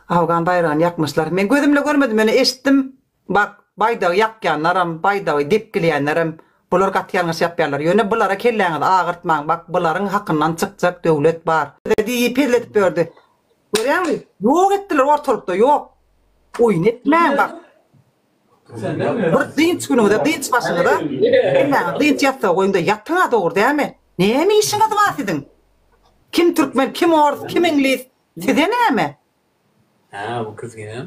Afgan bayrağını yakmışlar. Men gözümle görmedim, meni eşitdim. Bak, baydağı yakyanlaram, baydağı depkileyenlerim, bular gatyanlış yapýarlar. Ýöne bulara kelläňiz agyrtmaň. Bak, bularyň hakyndan çykjak döwlet bar. Dedi pelletip berdi. Görýärmi? Ýok etdiler ortalykda, ýok. Oýun etmäň bak. Bir dinç günüňde, dinç başyňda, dinç ýatsa goýunda ýatýa dogry dämi? Näme işiňiz bar siziň? Kim türkmen, kim ors, kim inglis? Size näme? Ha, bu kız gene.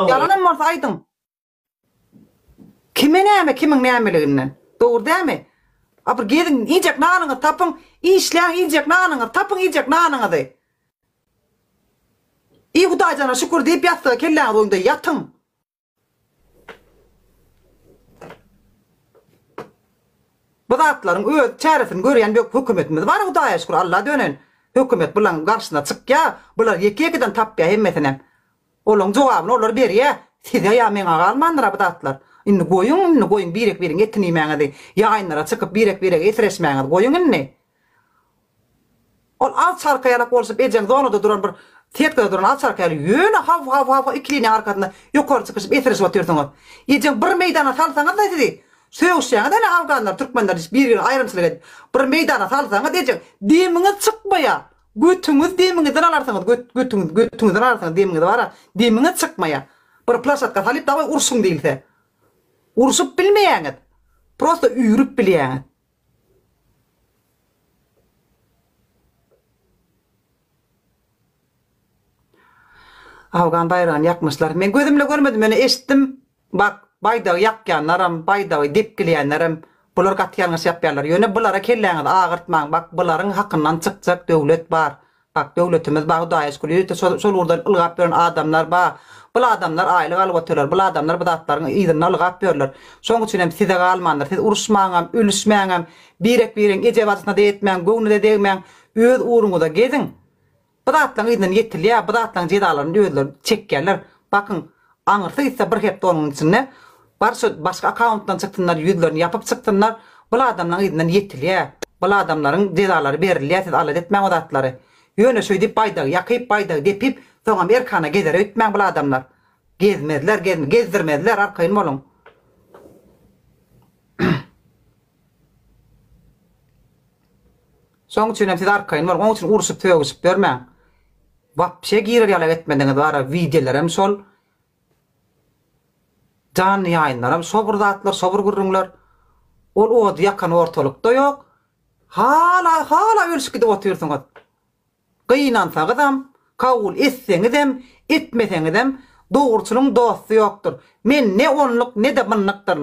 Yalanam varsa aydın. Kime näme, kimin nämeliginden? Dogry dämi? Aber gedin iyjek nanyňy tapyň, işläň iyjek nanyňy, tapyň iyjek nanyňy. İyi Hudaýjana şükür diýip ýatsa kelläň goýunda ýatyň. Bu zatlaryň öz çäresini görýän bir hökümetimiz bar, Hudaýa şükür, Allah dönen. Hökümet bulan garşyna çykýa, bular ýeke-ýekeden tapýa hemmetinem. Olaň jogabyny olar berýär. Size ýa meňe galmandyra bu zatlar. Indi goýun, birek-birek etinimeňizi, ýaýynlara çykyp birek-birek etreşmeňiz goýun indi. Ol alt çarkaýarak bolsup ejeň zonada duran bir tetkada duran alt çarkaýaly ýöne haw ikilini arkasynda ýokary çykyşyp etreşip oturýarsyňyz. Ejeň bir meýdana salsaňyz da sizi söýüşýäňiz da Afganlar, türkmenler bir aýrymçylyk edip bir meýdana salsaňyz ejeň demiňiz çykmaýa. Götüňiz demiňizden alarsyňyz, götüňizden alarsyňyz demiňiz bara, demiňiz çykmaýa. Bir plasatka salyp da urşuň diýilse. Urşup bilmeýäňiz. Prosta üýrüp bilýäňiz. Afgan bayrağını yakmışlar. Men gözümle görmedim, meni eşitdim. Bak, baydağı yakyanlaram, baydağı depkileyenlerim, bular gatyanlış yapýarlar. Ýöne bulara kelläňiz agyrtmaň. Bak, bularyň hakyndan çykjak döwlet bar. Bak, döwletimiz bar, Hudaýa şükür, şol urdan ılgap beren adamlar bar. Bu adamlar aýlyk alyp oturlar. Bu adamlar bu zatlaryň ýygyny ılgap berler. Şoň üçin hem size galmandyr. Siz uruşmaňam, ölüşmäňam, birek-birek ejebatyna diýetmäň, göwnüde diýmäň, öz uruňyza gezin. Bu zatlaryň ýygyny ýetilýär, bu zatlaryň jedalaryny özleri çekýärler. Bakın, aňyrsa ise bir hepde onuň içinde başga akkauntdan çykdynlar, ýüzlerini ýapyp çykdynlar. Bu adamlaryň ýygyny ýetilýär. Bu adamlaryň jedalary berilýär, siz alat etmäň o zatlary. Ýöne şöýdip baydagy ýakyp, baydagy depip, soňam erkana gezere ötmäň bu adamlar. Gezmediler, gezdirmediler, arkaýyn bolun. Soň üçin siz arkaýyn bolun, onuň üçin uruşup tögüşüp bermäň. Wapşe girer ýala etmediňiz bara, videolarym şol. Can ýaýynlaram, sobur zatlar, sobur gurrunlar. Ol ody ýakan ortalykda ýok. Hala ölüşüp gidip oturýarsyňyz. Gynansaňyzam, kabul etseňizem, etmeseňizem, dogruçylyň dosty ýokdur. Men ne onluk ne de mınlykdyr.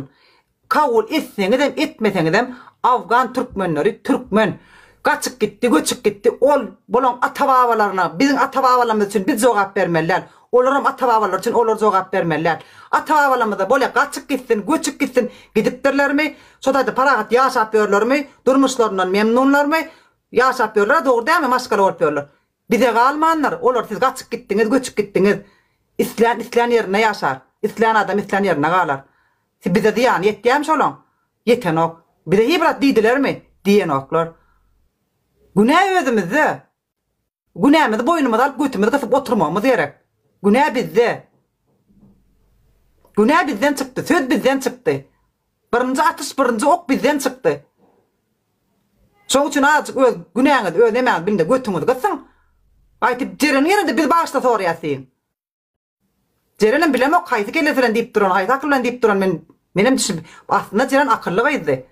Kabul etseňizem, etmeseňizem, Afgan türkmenleri türkmen. Gaçyp gitdi, göçüp gitdi. Ol bolan ata-babalaryna, biziň ata-babalarymyz üçin biz jogap bermeller. Olaram ata-babalar üçin olar jogap bermeller. Ata-babalarymyz da bola gaçyp gitsin, göçüp gitsin, gidipdirlermi? Şoda paragat ýaşap berlermi? Durmuşlaryndan memnunlarmy? Ýaşap berler, dogry dämi? Maskara bolup berler. Bize galmanlar, olar siz gaçyp gitdiňiz, göçüp gitdiňiz. İslan ýerine ýaşar. İslan adam islan ýerine galar. Siz bize diýän ýetýäm şolaň. Ýetenok. Bize ibrat diýdilermi? Diýenoklar. Günah özümizde. Günahımızı boynumuza alıp götümüzü kısıp oturmamız gerek. Günah bizde. Günah bizden çıktı. Söz bizden çıktı. Birinci atış, birinci ok bizden çıktı. Şoň üçin azıcık öz günahıňyzy öz emäňiz bilinde götüňizi kyssyň. Aýtyp jeren ýerinde biz başda soraýasyň. Jerenem bilemok haýsy kelesilen diýip duran, haýsy akyllan diýip duran menem düşünip aslında jeren akylly gyzdy.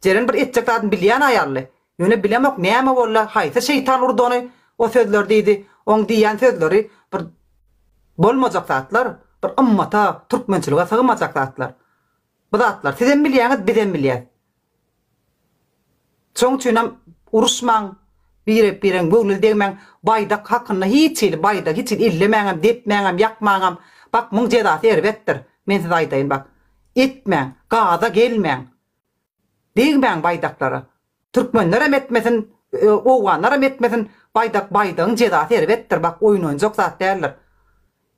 Jeren bir etjek zadyny bilýän aýarly. Ýöne bilemok näme bollar, haýsy şeytan urdy ony, o sözler diýdi, oň diýen sözleri bir bolmajak zatlar, bir ummata, türkmençilige sığmajak zatlar. Bu zatlar sizem bilýäňiz, bizem bilýär. Şoň üçin uruşmaň, birek-birek göwnül degmäň, baydak hakynda hiç baydak hiç illemäňem, depmäňem, ýakmaňam. Bak, muň jedasy erbetdir. Men size aýdaýyn bak. Etmäň, gaza gelmäň. Degmäň baydaklara. Türkmenler hem etmesin, oğanlar hem etmesin, baydağın jedasy erbetdir. Bak, oyun oýunjak zat därler.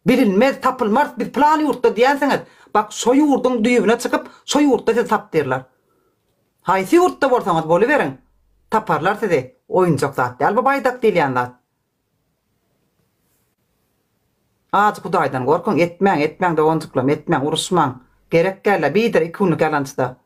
Bilinmez, tapılmaz, bir plan ýurtda diýensiňiz. Bak, şo ýurduň düýbüne çykyp, şo ýurtda siz tap derler. Haýsy ýurtda bolsaňyz bolyberiň. taparlar dedi. Oyuncak zat değil, bu baydak değil yani zat. Az Hudaýdan gorkun, etmäň de onjuklam, etmäň urusmaň. Gerek gäle, bir iki günlük yalançda.